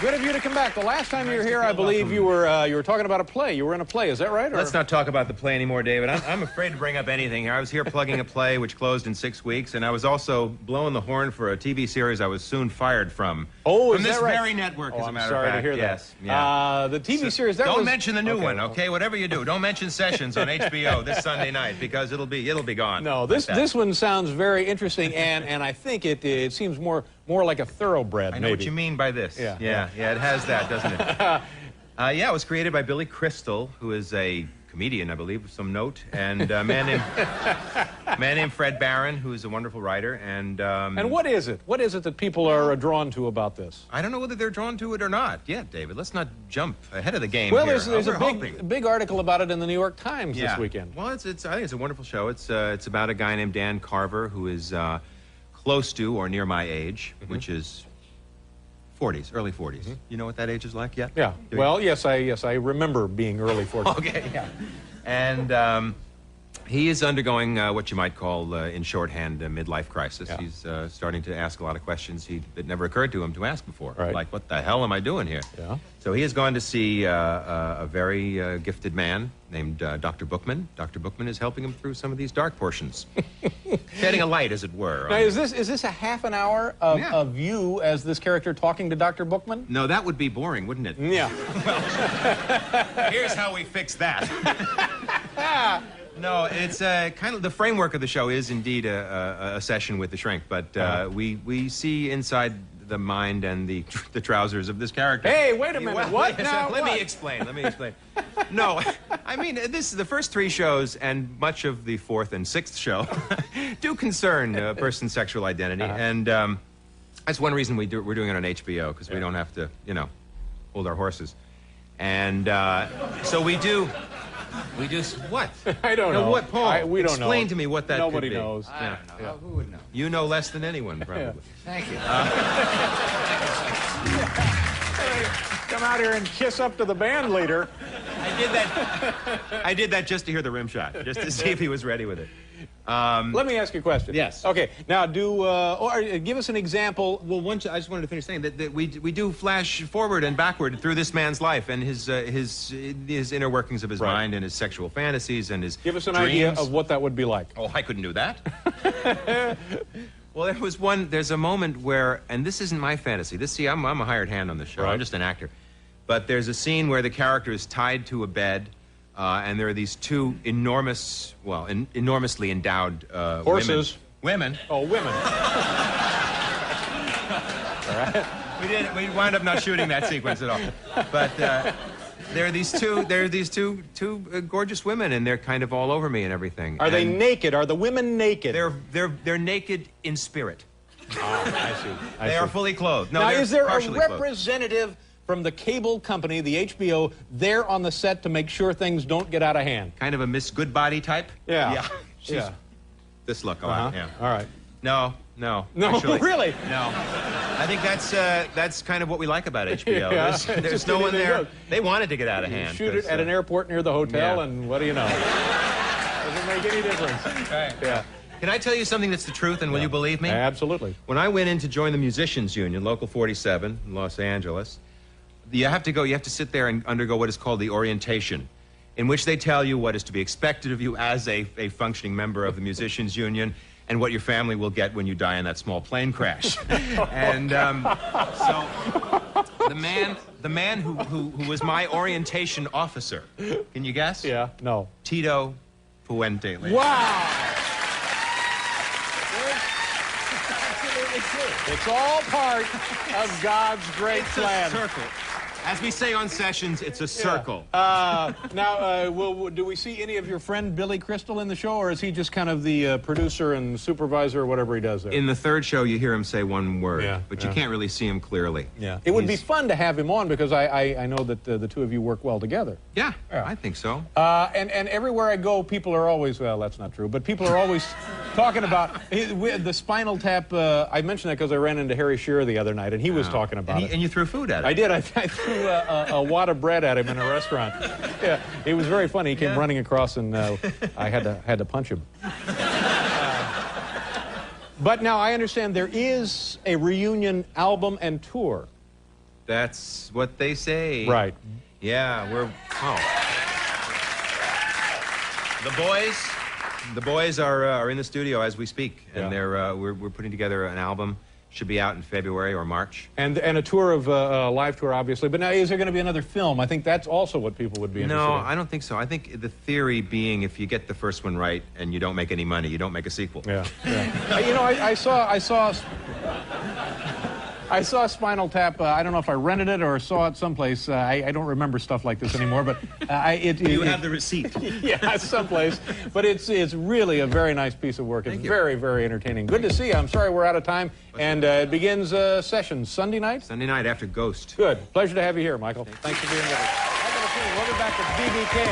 Good of you to come back. The last time you were here, I believe you were talking about a play. You were in a play. Is that right? Or? Let's not talk about the play anymore, David. I'm afraid to bring up anything here. I was here plugging a play which closed in 6 weeks, and I was also blowing the horn for a TV series I was soon fired from. Oh, from is this that right? very network, as a matter sorry of fact. to hear yes. that. Yeah. The TV series. That don't was... mention the new one, okay? Whatever you do, don't mention Sessions on HBO this Sunday night because it'll be gone. No, this one sounds very interesting, and I think it seems more like a thoroughbred. I know what you mean by this. Yeah, it has that, doesn't it? Yeah, it was created by Billy Crystal, who is a comedian, I believe, of some note, and a man named Fred Barron, who is a wonderful writer. And what is it? What is it that people are drawn to about this? I don't know whether they're drawn to it or not yet, David. Let's not jump ahead of the game. Well, here. there's a big article about it in the New York Times this weekend. Well, I think it's a wonderful show. It's about a guy named Dan Carver who is close to or near my age, which is 40s, early 40s. You know what that age is like yet? Yeah. Well, yes, I remember being early 40s. Okay, yeah. And he is undergoing what you might call, in shorthand, a midlife crisis. Yeah. He's starting to ask a lot of questions that never occurred to him to ask before. Right. Like, what the hell am I doing here? Yeah. So he has gone to see a very gifted man named Dr. Bookman. Dr. Bookman is helping him through some of these dark portions. Shedding a light, as it were. Now, is this a half an hour of you as this character talking to Dr. Bookman? No, that would be boring, wouldn't it? Yeah. Well, here's how we fix that. No, it's kind of the framework of the show is indeed a session with the shrink, but we see inside the mind and the trousers of this character. Hey, wait a minute. Well, what? Now, let what? me explain. No, I mean, this is the first 3 shows and much of the 4th and 6th show do concern a person's sexual identity, and that's one reason we're doing it on HBO, because we don't have to, hold our horses. And so we do We just, what? I don't know. What, Paul? We don't know. Explain to me what that Nobody could be. knows. I don't know. Who would know? You know less than anyone, probably. Thank you. Come out here and kiss up to the band leader. I did that just to hear the rim shot, just to see if he was ready with it. Let me ask you a question. Yes. Okay. Now, give us an example. Well, I just wanted to finish saying that we do flash forward and backward through this man's life and his inner workings of his mind and his sexual fantasies and his Give us an dreams. idea of what that would be like. Oh, I couldn't do that. Well, there's a moment where, and this isn't my fantasy. I'm a hired hand on the show. Right. I'm just an actor. But there's a scene where the character is tied to a bed, and there are these two enormously endowed Horses. Women. Oh, women. All right. We wound up not shooting that sequence at all. But there are these two gorgeous women, and they're kind of all over me and everything. Are they naked? Are the women naked? They're naked in spirit. I see. They are fully clothed. No, now, they're is there a partially clothed. representative from the cable company, the HBO, there on the set to make sure things don't get out of hand? Kind of a Miss Goodbody type? Yeah. She's this look a lot, yeah. All right. No, actually, really? No. I think that's kind of what we like about HBO. Yeah. There's no one there. They wanted to get out of hand. Shoot it at an airport near the hotel, yeah. and what do you know? Doesn't make any difference. Right. Yeah. Can I tell you something that's the truth, and will you believe me? Absolutely. When I went in to join the Musicians Union, Local 47 in Los Angeles, you have to sit there and undergo what is called the orientation, in which they tell you what is to be expected of you as a functioning member of the Musicians Union, and what your family will get when you die in that small plane crash. And so the man who was my orientation officer, can you guess? Yeah. No. Tito Puente. Wow. It's all part of God's great plan. It's a circle. As we say on sessions, it's a circle. Now, do we see any of your friend Billy Crystal in the show, or is he just kind of the producer and supervisor or whatever he does there? In the third show, you hear him say one word, but you yeah. can't really see him clearly. Yeah. It would be fun to have him on because I know that the two of you work well together. Yeah, I think so. And everywhere I go, people are always, well, that's not true, but people are always talking about the Spinal Tap. I mentioned that because I ran into Harry Shearer the other night, and he was talking about it. And you threw food at him. I did. I threw a wad of bread at him in a restaurant. Yeah, it was very funny. He came running across, and I had to punch him. But now I understand there is a reunion album and tour. That's what they say. Right. Yeah, The boys are in the studio as we speak, and we're putting together an album. Should be out in February or March. And a tour of a live tour, obviously. But now, is there going to be another film? I think that's also what people would be interested in. No, I don't think so. I think the theory being, if you get the first one right and you don't make any money, you don't make a sequel. Yeah. You know, I saw Spinal Tap. I don't know if I rented it or saw it someplace. I don't remember stuff like this anymore. But you have the receipt. Yeah, someplace. But it's really a very nice piece of work. It's very, very entertaining. Good to see you. I'm sorry we're out of time. And it begins session Sunday night? Sunday night after Ghost. Good. Pleasure to have you here, Michael. Thanks for being with us. We'll be back with B.B. King.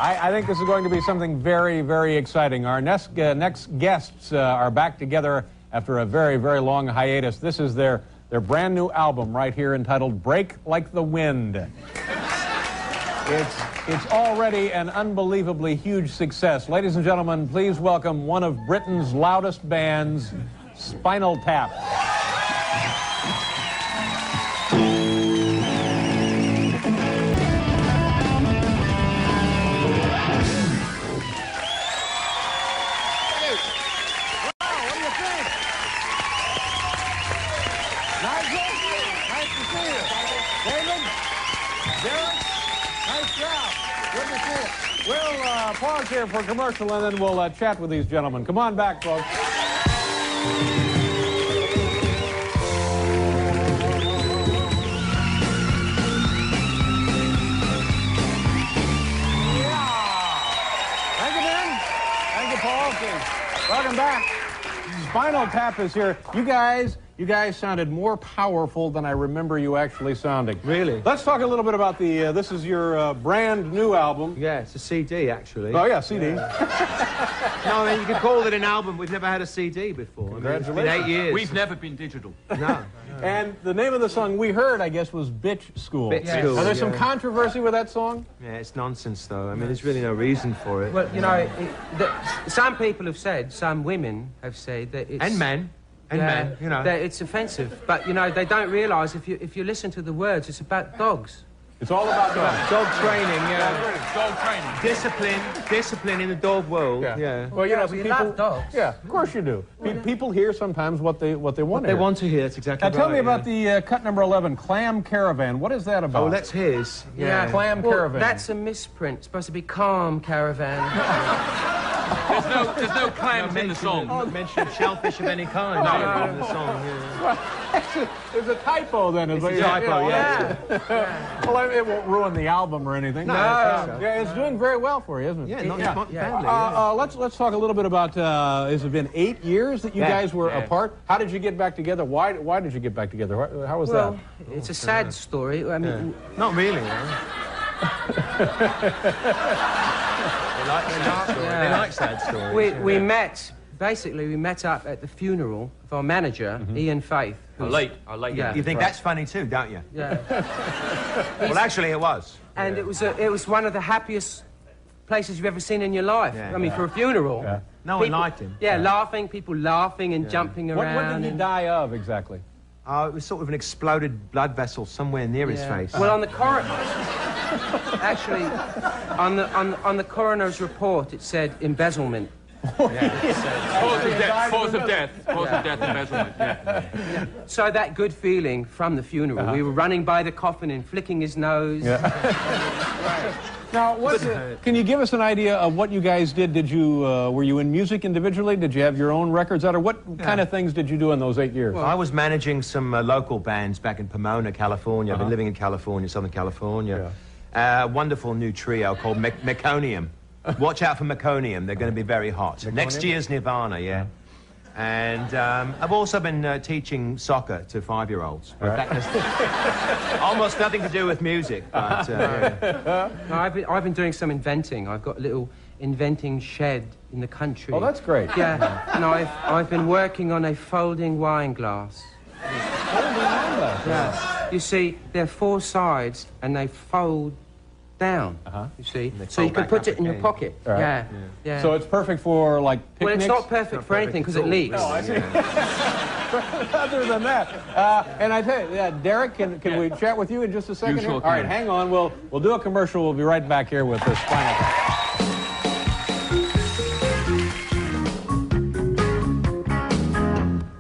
I think this is going to be something very, very exciting. Our next guests are back together after a very, very long hiatus. This is their brand new album right here entitled Break Like the Wind. It's already an unbelievably huge success. Ladies and gentlemen, please welcome one of Britain's loudest bands, Spinal Tap. We'll pause here for commercial, and then we'll chat with these gentlemen. Come on back, folks. welcome back. Spinal Tap is here. You guys sounded more powerful than I remember you actually sounding. Really? Let's talk a little bit about the, this is your brand new album. Yeah, it's a CD, actually. Oh, yeah, CD. Yeah. No, I mean, you could call it an album. We've never had a CD before. Congratulations. I mean, it's been 8 years. We've never been digital. No. And the name of the song we heard, I guess, was Bitch School. Bitch School, Now, there's some yeah. controversy with that song? Yeah, it's nonsense, though. I mean, there's really no reason for it. Well, you know, some people have said, some women have said that it's... And men. And men, you know. That it's offensive. But, you know, they don't realise if you listen to the words, it's about dogs. It's all about dogs. Dog training, yeah. Dog training. Discipline in the dog world, yeah. Well, you know, we people love dogs. Yeah, of course you do. People hear sometimes what they want to They hear. want to hear, that's exactly Now, right. tell me about the cut number 11, Clam Caravan. What is that about? Oh, that's his. Yeah. Clam Well, Caravan. that's a misprint. It's supposed to be Calm Caravan. There's no clams in the song. Not mention shellfish of any kind. No, in the song, yeah. There's a typo then. It's a typo, yeah. Well, it won't ruin the album or anything. No, I don't think so. Yeah, it's doing very well for you, isn't it? Yeah, not badly. Let's talk a little bit about, has it been 8 years that you guys were apart? How did you get back together? Why did you get back together? How was Well, it's a sad story. I mean... Not really, They like sad stories. We met, basically, we met up at the funeral of our manager, Ian Faith. I like Yeah. You think that's funny too, don't you? Yeah. Well, actually, it was. And it was one of the happiest places you've ever seen in your life. Yeah, I mean, for a funeral. Yeah. No one liked him. Yeah, laughing, people laughing and jumping around. What did he die of exactly? It was sort of an exploded blood vessel somewhere near his face. Well, on the coroner, actually, on the coroner's report, it said embezzlement. Cause of death, embezzlement. Yeah. So that good feeling from the funeral, we were running by the coffin and flicking his nose. Now, can you give us an idea of what you guys did? Were you in music individually? Did you have your own records out? Or what kind of things did you do in those 8 years? Well, I was managing some local bands back in Pomona, California. I've been living in California, Southern California. A wonderful new trio called McKean. Watch out for McKean. They're going to be very hot. Next year's Nirvana, yeah. And I've also been teaching soccer to 5-year-olds. Right. That has almost nothing to do with music, but... No, I've been doing some inventing. I've got a little inventing shed in the country. Oh, that's great. Yeah, and I've been working on a folding wine glass. Folding wine glass? Yeah. You see, there are 4 sides, and they fold down, you see. So you can put it in your pocket. Right. Yeah. So it's perfect for, like, picnics? Well, it's not perfect for anything, because it leaks. Oh, I see. Other than that. And I tell you, Derek, can we chat with you in just a second? Sure All right, hang on. We'll do a commercial. We'll be right back here with this Spinal Tap.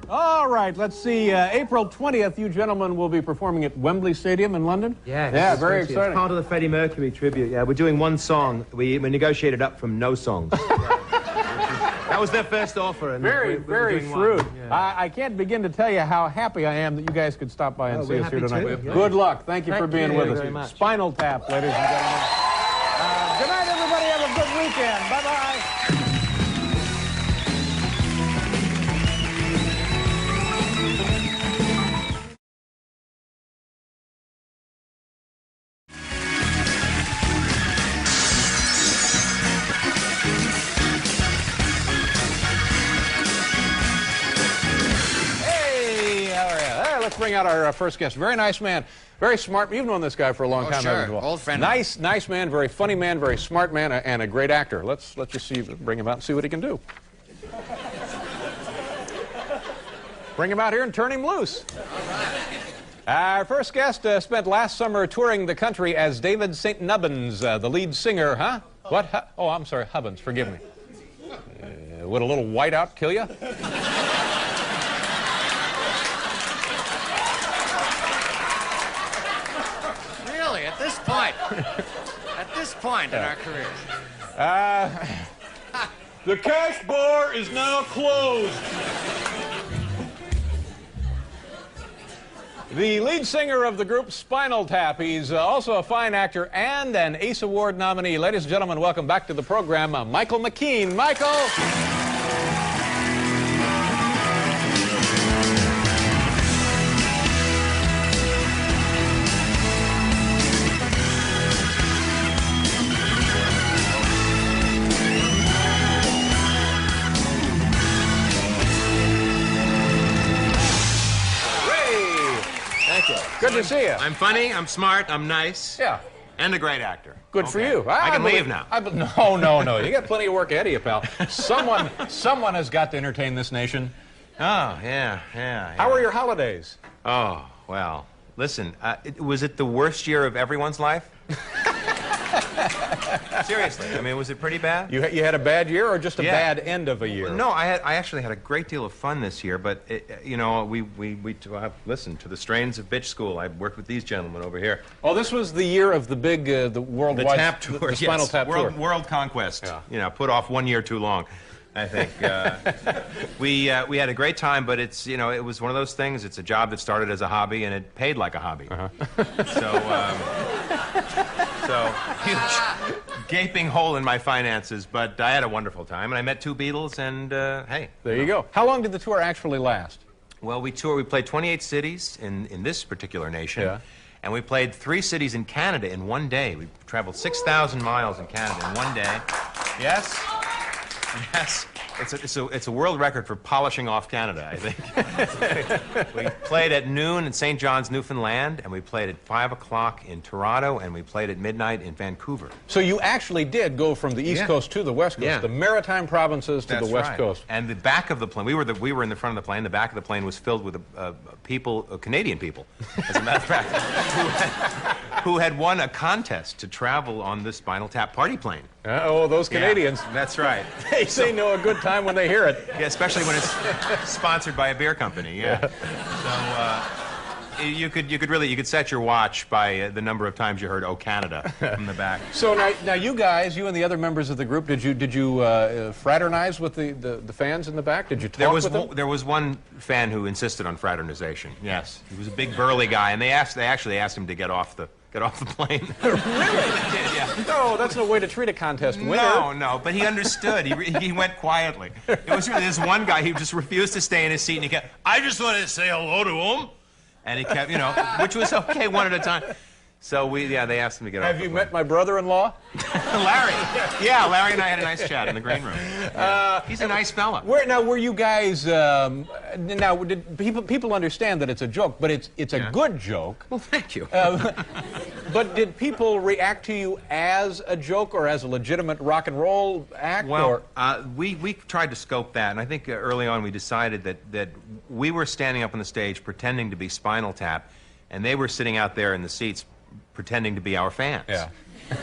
All right, let's see. April 20th, you gentlemen will be performing at Wembley Stadium in London? Yeah, very It's exciting. part of the Freddie Mercury tribute, yeah. We're doing one song. We negotiated up from no songs. That was their first offer. And Very we're doing shrewd. one. Yeah. I can't begin to tell you how happy I am that you guys could stop by and see us here happy tonight. too. Good luck. Thank you for being with us. very much. Spinal Tap, ladies and gentlemen. Good night, everybody. Have a good weekend. Bye-bye. Let's bring out our first guest. Very nice man. Very smart. You've known this guy for a long time. Sure. As well. Old friend. Nice man. Very funny man. Very smart man. And a great actor. Let's just bring him out and see what he can do. Bring him out here and turn him loose. Our first guest spent last summer touring the country as David St. Nubbins, the lead singer. Huh? What? Oh, I'm sorry. Hubbins. Forgive me. Would a little whiteout kill you? Really, at this point in our career. The cash bar is now closed. The lead singer of the group Spinal Tap. He's also a fine actor and an Ace Award nominee. Ladies and gentlemen, welcome back to the program, Michael McKean. Michael! Thank you. Good to see you. I'm funny, I'm smart, I'm nice. Yeah. And a great actor. Good for you. I can leave now. No. You got plenty of work ahead of you, pal. Someone has got to entertain this nation. Oh, yeah. How were your holidays? Oh, well, listen, was it the worst year of everyone's life? Seriously, I mean, was it pretty bad? You had a bad year or just a bad end of a year? No, I actually had a great deal of fun this year, but, you know, we listened to the strains of Bitch School. I worked with these gentlemen over here. Oh, this was the year of the big, the worldwide... The Tap Tour, the Spinal Tap Tour. World Conquest. Yeah. You know, put off 1 year too long, I think. We had a great time, but it's, you know, it was one of those things. It's a job that started as a hobby, and it paid like a hobby. So, huge gaping hole in my finances, but I had a wonderful time, and I met 2 Beatles, and hey. There you go. How long did the tour actually last? Well, we played 28 cities in this particular nation, and we played 3 cities in Canada in 1 day. We traveled 6,000 miles in Canada in 1 day. Yes. It's a world record for polishing off Canada, I think. We played at noon in St. John's, Newfoundland, and we played at 5 o'clock in Toronto, and we played at midnight in Vancouver. So you actually did go from the East Coast to the West Coast, the maritime provinces to the West Coast. And the back of the plane, we were in the front of the plane. The back of the plane was filled with Canadian people, as a matter of fact, who had won a contest to travel on the Spinal Tap party plane. Oh, those Canadians. Yeah, that's right. They know a good time when they hear it. Yeah, especially when it's sponsored by a beer company. Yeah. So you could set your watch by the number of times you heard "Oh Canada" from the back. So now you guys, you and the other members of the group, did you fraternize with the fans in the back? Did you talk with them? There was one fan who insisted on fraternization. Yes, he was a big burly guy, and they actually asked him to get off the plane. Really? Yeah. No, that's no way to treat a contest winner. No, but he understood. He went quietly. It was really this one guy, he just refused to stay in his seat, and he kept, I just wanted to say hello to him. And he kept, you know, which was okay, one at a time. So they asked him to get off. Have you met my brother-in-law? Larry. Yeah, Larry and I had a nice chat in the green room. Yeah. He's a nice fella. Were you guys? Now, did people understand that it's a joke, but it's a good joke? Well, thank you. But did people react to you as a joke or as a legitimate rock and roll act? Well, we tried to scope that, and I think early on we decided that we were standing up on the stage pretending to be Spinal Tap, and they were sitting out there in the seats pretending to be our fans. Yeah.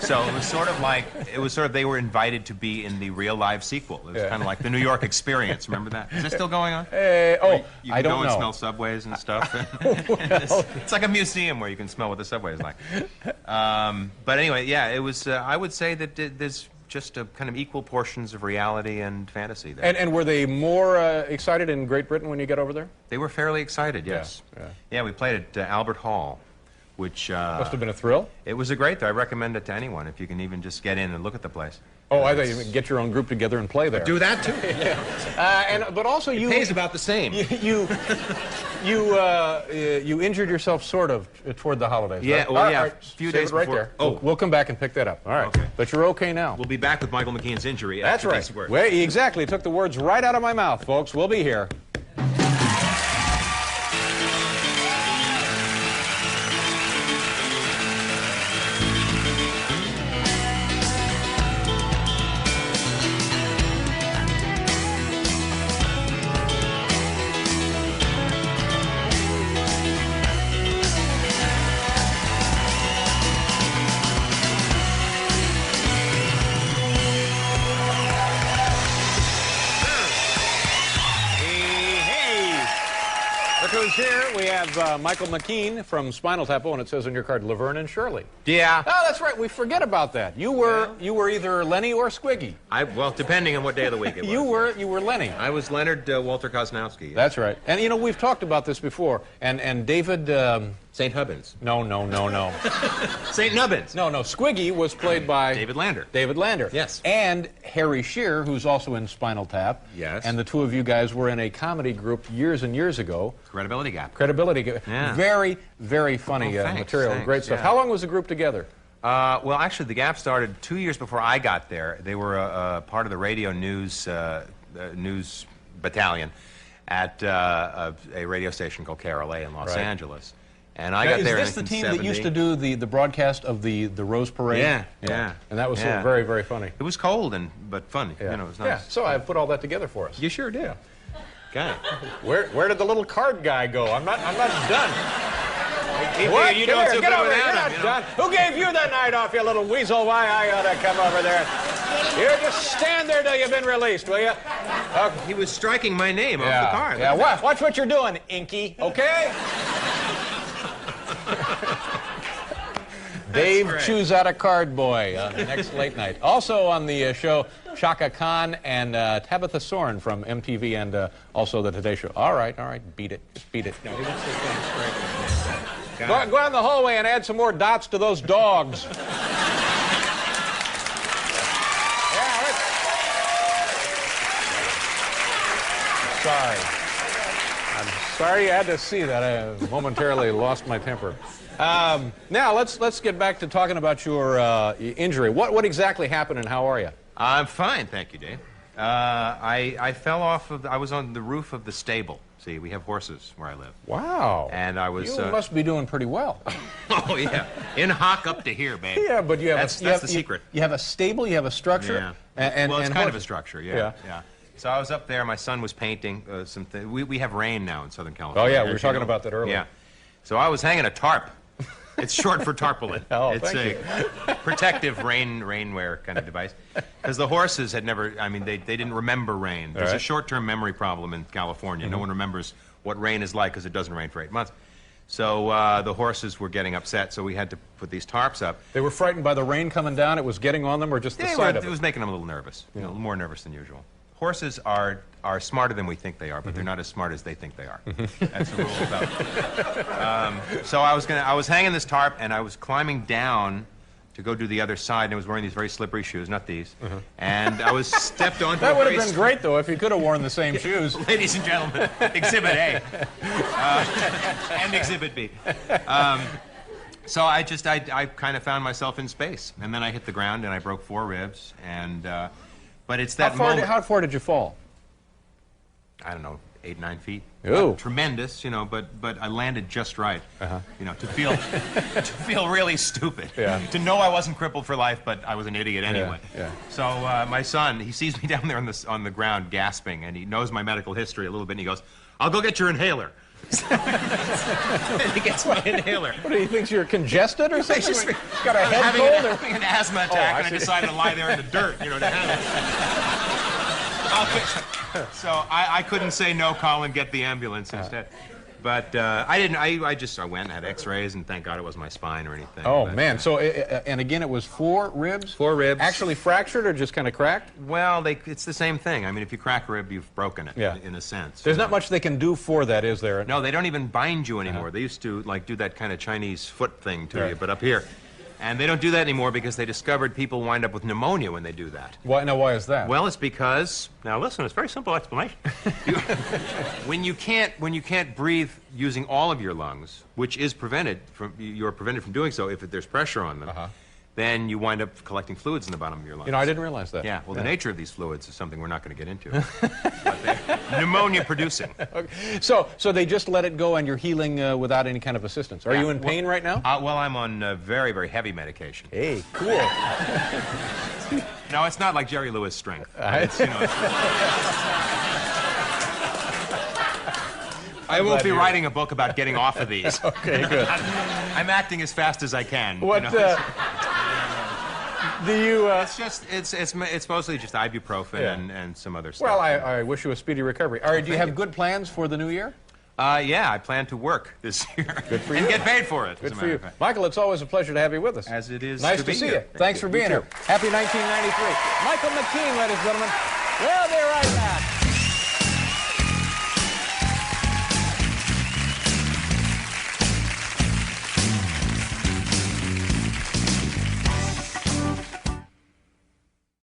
So it was sort of they were invited to be in the real live sequel. It was kind of like the New York Experience. Remember that? Is that still going on? I don't know. You can go and smell subways and stuff. It's like a museum where you can smell what the subway is like. But anyway, yeah, it was. I would say that there's just a kind of equal portions of reality and fantasy there. And were they more excited in Great Britain when you got over there? They were fairly excited. Yes. Yeah, we played at Albert Hall, which must have been a thrill. It was a great thrill. I recommend it to anyone if you can even just get in and look at the place. Oh, I thought you could get your own group together and play there. Do that too. But also it pays about the same. You injured yourself sort of toward the holidays. Yeah, right? well, yeah. Right, A few days right before. There. Oh, we'll come back and pick that up. All right. Okay. But you're okay now. We'll be back with Michael McKean's injury. That's after right. This work. Well, exactly. Took the words right out of my mouth, folks. We'll be here. Here we have Michael McKean from Spinal Tap, and it says on your card, Laverne and Shirley. Yeah. Oh, that's right. We forget about that. You were either Lenny or Squiggy. Well, depending on what day of the week it was. You were Lenny. I was Leonard Walter Kosnowski. Yeah. That's right. And you know we've talked about this before. And David St. Hubbins. No. St. Nubbins. No. Squiggy was played by David Lander. David Lander. Yes. And Harry Shearer, who's also in Spinal Tap. Yes. And the two of you guys were in a comedy group years and years ago. Credibility Gap. Credibility Gap. Yeah. Very, very funny material. Thanks, Great stuff. yeah. How long was the group together? Well, actually, the Gap started 2 years before I got there. They were part of the radio news battalion at a radio station called KRLA in Los Angeles. And I got there in Is this the team 1970. that used to do the broadcast of the Rose Parade? Yeah. And that was so very, very funny. It was cold but fun. Yeah. You know, it was nice. Yeah, so I put all that together for us. You sure did. Okay. Where did the little card guy go? I'm not done. What? You don't do Get good over here. without You're him, not you know? done. Who gave you the night off, you little weasel? Why I ought to come over there. You just stand there till you've been released, will you? He was striking my name off the card. Yeah, watch what you're doing, Inky, okay? Dave Chews Out a Card Boy on the next late night. Also on the show, Shaka Khan and Tabitha Soren from MTV and also the Today Show. All right, beat it. Just beat it. No, he wants to stand straight. Go out in the hallway and add some more dots to those dogs. Sorry. I'm sorry you had to see that. I momentarily lost my temper. Now, let's get back to talking about your injury. What exactly happened and how are you? I'm fine, thank you, Dave. I fell off of I was on the roof of the stable. See, we have horses where I live. Wow. And I was... You must be doing pretty well. Oh, yeah. In hock up to here, babe. Yeah, but you have that's the secret. You have a stable, you have a structure. Yeah. And well, it's kind of a horses. structure, yeah. So I was up there, my son was painting something. We have rain now in Southern Oh, California. yeah, we were talking about that earlier. Yeah. So I was hanging a tarp. It's short for tarpaulin. Oh, it's thank a protective rainwear kind of device. Because the horses had never, they didn't remember rain. There's a short-term memory problem in California. No one remembers what rain is like because it doesn't rain for 8 months. So the horses were getting upset, so we had to put these tarps up. They were frightened by the rain coming down? It was getting on them or just the sight of it? It was making them a little nervous, you know, more nervous than usual. Horses are smarter than we think they are, but they're not as smart as they think they are. That's the rule about it. So I was hanging this tarp, and I was climbing down to go do the other side, and I was wearing these very slippery shoes, not these. And I was stepped onto That would have been great, though, if you could have worn the same shoes. Ladies and gentlemen, Exhibit A and Exhibit B. So I kind of found myself in space, and then I hit the ground, and I broke 4 ribs, and... But it's that moment. How far did you fall? I don't know, 8, 9 feet. Ooh. Not tremendous, you know, but I landed just right. You know, to feel really stupid. Yeah. To know I wasn't crippled for life, but I was an idiot anyway. Yeah. So my son, he sees me down there on the ground gasping, and he knows my medical history a little bit, and he goes, "I'll go get your inhaler." And he gets my inhaler. What, do you think you're congested or something? Just, got a head having cold? having an asthma attack, and I decided to lie there in the dirt, you know, to have it. So I couldn't say no, Colin, get the ambulance instead. But I didn't. I went and had X-rays, and thank God it wasn't my spine or anything. Oh, but, man. So, and again, it was 4 ribs? 4 ribs. Actually fractured or just kind of cracked? Well, it's the same thing. I mean, if you crack a rib, you've broken it, in a sense. There's not much they can do for that, is there? No, they don't even bind you anymore. They used to, do that kind of Chinese foot thing to you, but up here. And they don't do that anymore because they discovered people wind up with pneumonia when they do that. Why is that? Well, it's because, now listen, it's a very simple explanation. When you can't breathe using all of your lungs, which is you're prevented from doing so if there's pressure on them, then you wind up collecting fluids in the bottom of your lungs. You know, I didn't realize that. Yeah, well, the nature of these fluids is something we're not going to get into. But they're pneumonia producing. Okay. So they just let it go and you're healing without any kind of assistance. Are you in pain right now? Well, I'm on very, very heavy medication. Hey, cool. No, it's not like Jerry Lewis strength. It's, you know, I won't be writing a book about getting off of these. Okay, good. I'm acting as fast as I can. What? You know? Do you? It's mostly just ibuprofen and some other stuff. Well, I wish you a speedy recovery. All right, do you have good plans for the new year? Yeah, I plan to work this year. Good for you. And get paid for it. Good for you. Michael, it's always a pleasure to have you with us. As it is. Nice to see you. Thanks for being here. Happy 1993. Michael McKean, ladies and gentlemen. Well, there I